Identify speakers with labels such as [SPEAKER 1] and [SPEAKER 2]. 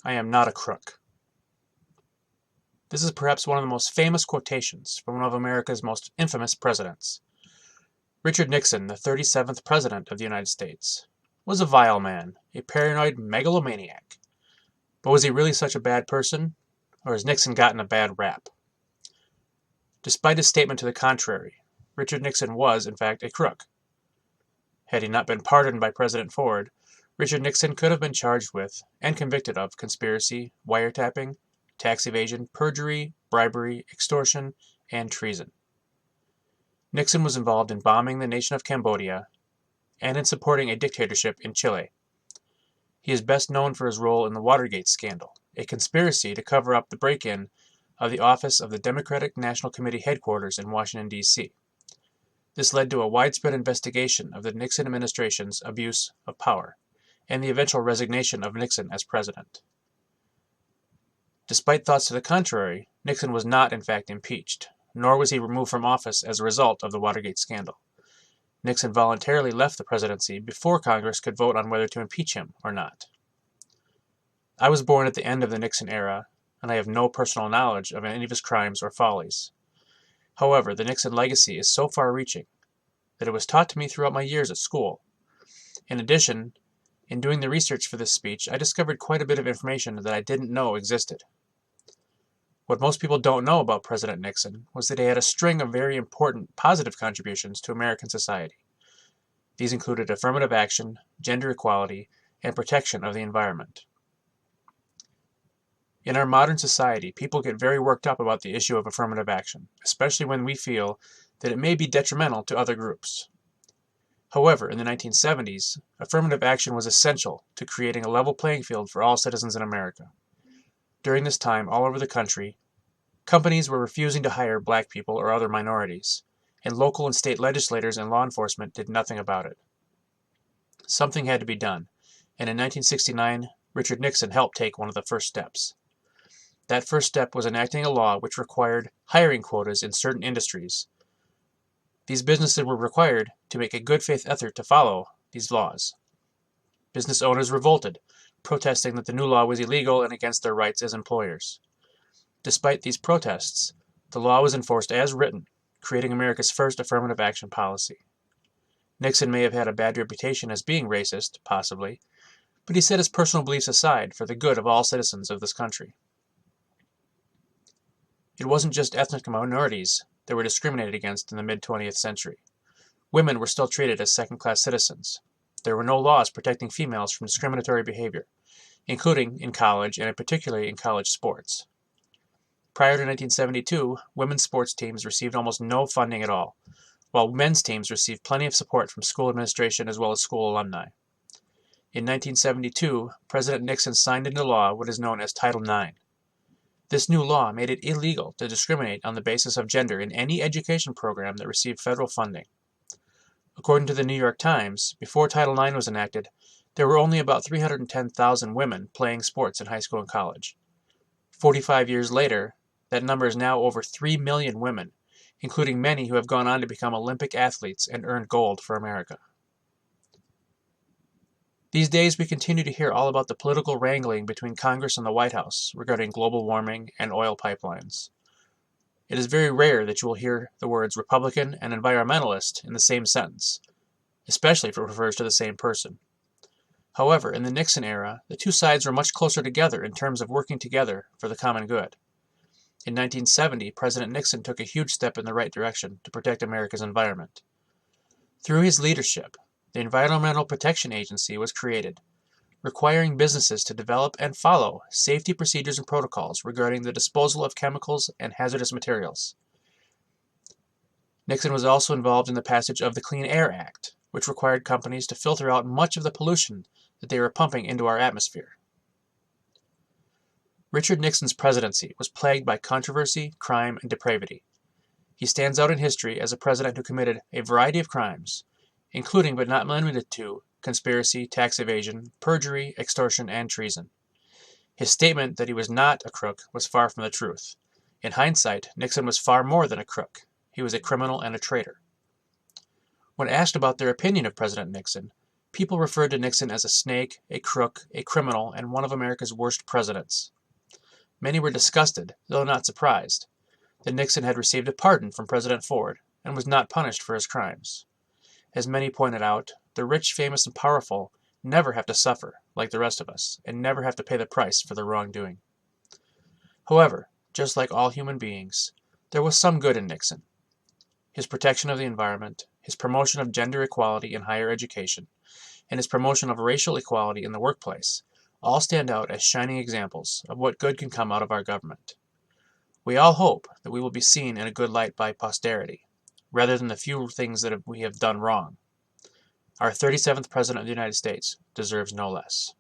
[SPEAKER 1] I am not a crook. This is perhaps one of the most famous quotations from one of America's most infamous presidents. Richard Nixon, the 37th President of the United States, was a vile man, a paranoid megalomaniac. But was he really such a bad person, or has Nixon gotten a bad rap? Despite his statement to the contrary, Richard Nixon was, in fact, a crook. Had he not been pardoned by President Ford, Richard Nixon could have been charged with and convicted of conspiracy, wiretapping, tax evasion, perjury, bribery, extortion, and treason. Nixon was involved in bombing the nation of Cambodia and in supporting a dictatorship in Chile. He is best known for his role in the Watergate scandal, a conspiracy to cover up the break-in of the office of the Democratic National Committee headquarters in Washington, D.C. This led to a widespread investigation of the Nixon administration's abuse of power and the eventual resignation of Nixon as president. Despite thoughts to the contrary, Nixon was not in fact impeached, nor was he removed from office as a result of the Watergate scandal. Nixon voluntarily left the presidency before Congress could vote on whether to impeach him or not. I was born at the end of the Nixon era, and I have no personal knowledge of any of his crimes or follies. However, the Nixon legacy is so far-reaching that it was taught to me throughout my years at school. In addition, in doing the research for this speech, I discovered quite a bit of information that I didn't know existed. What most people don't know about President Nixon was that he had a string of very important positive contributions to American society. These included affirmative action, gender equality, and protection of the environment. In our modern society, people get very worked up about the issue of affirmative action, especially when we feel that it may be detrimental to other groups. However, in the 1970s, affirmative action was essential to creating a level playing field for all citizens in America. During this time, all over the country, companies were refusing to hire black people or other minorities, and local and state legislators and law enforcement did nothing about it. Something had to be done, and in 1969, Richard Nixon helped take one of the first steps. That first step was enacting a law which required hiring quotas in certain industries. These businesses were required to make a good faith effort to follow these laws. Business owners revolted, protesting that the new law was illegal and against their rights as employers. Despite these protests, the law was enforced as written, creating America's first affirmative action policy. Nixon may have had a bad reputation as being racist, possibly, but he set his personal beliefs aside for the good of all citizens of this country. It wasn't just ethnic minorities that were discriminated against in the mid-20th century. Women were still treated as second-class citizens. There were no laws protecting females from discriminatory behavior, including in college and particularly in college sports. Prior to 1972, women's sports teams received almost no funding at all, while men's teams received plenty of support from school administration as well as school alumni. In 1972, President Nixon signed into law what is known as Title IX. This new law made it illegal to discriminate on the basis of gender in any education program that received federal funding. According to the New York Times, before Title IX was enacted, there were only about 310,000 women playing sports in high school and college. 45 years later, that number is now over 3 million women, including many who have gone on to become Olympic athletes and earned gold for America. These days, we continue to hear all about the political wrangling between Congress and the White House regarding global warming and oil pipelines. It is very rare that you will hear the words Republican and environmentalist in the same sentence, especially if it refers to the same person. However, in the Nixon era, the two sides were much closer together in terms of working together for the common good. In 1970, President Nixon took a huge step in the right direction to protect America's environment. Through his leadership, the Environmental Protection Agency was created, requiring businesses to develop and follow safety procedures and protocols regarding the disposal of chemicals and hazardous materials. Nixon was also involved in the passage of the Clean Air Act, which required companies to filter out much of the pollution that they were pumping into our atmosphere. Richard Nixon's presidency was plagued by controversy, crime, and depravity. He stands out in history as a president who committed a variety of crimes, including but not limited to conspiracy, tax evasion, perjury, extortion, and treason. His statement that he was not a crook was far from the truth. In hindsight, Nixon was far more than a crook. He was a criminal and a traitor. When asked about their opinion of President Nixon, People referred to Nixon as a snake, a crook, a criminal, and one of America's worst presidents. Many were disgusted, though not surprised, that Nixon had received a pardon from President Ford and was not punished for his crimes. As many pointed out, the rich, famous, and powerful never have to suffer, like the rest of us, and never have to pay the price for their wrongdoing. However, just like all human beings, there was some good in Nixon. His protection of the environment, his promotion of gender equality in higher education, and his promotion of racial equality in the workplace all stand out as shining examples of what good can come out of our government. We all hope that we will be seen in a good light by posterity, rather than the few things that we have done wrong. Our 37th President of the United States deserves no less.